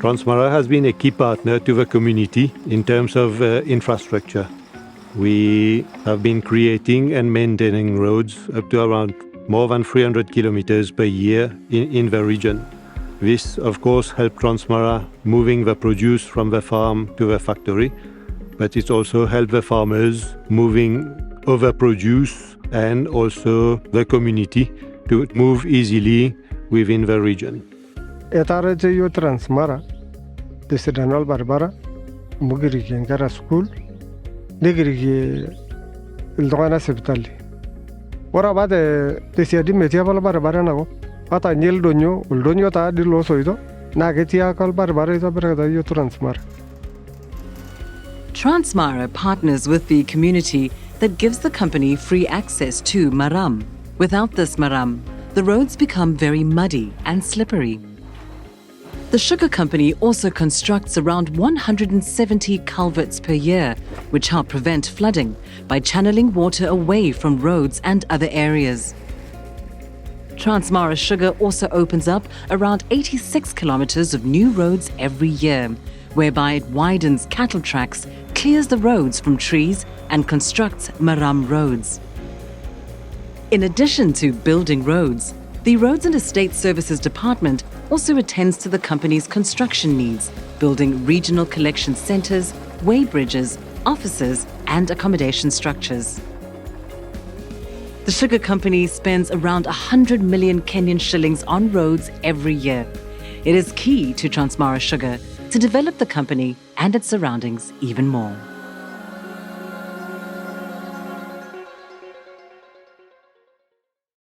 Transmara has been a key partner to the community in terms of infrastructure. We have been creating and maintaining roads up to around more than 300 kilometers per year in the region. This, of course, helped Transmara moving the produce from the farm to the factory, but it also helped the farmers moving other produce and also the community to move easily within the region. Etaraje Transmara, the Sedanal Barbara, Mugirigi and Gara School, Negirigi Ildwana Septali. What about the Siadimetiaval Barbara now? What I kneel donyo, Uldonyo ta di losoido, Nagetia call Barbara is a brother you Transmara. Transmara partners with the community that gives the company free access to maram. Without this maram, the roads become very muddy and slippery. The sugar company also constructs around 170 culverts per year, which help prevent flooding by channeling water away from roads and other areas. Transmara Sugar also opens up around 86 kilometers of new roads every year, whereby it widens cattle tracks, clears the roads from trees, and constructs maram roads. In addition to building roads, the Roads and Estate Services Department also attends to the company's construction needs, building regional collection centres, weigh bridges, offices, and accommodation structures. The sugar company spends around 100 million Kenyan shillings on roads every year. It is key to Transmara Sugar to develop the company and its surroundings even more.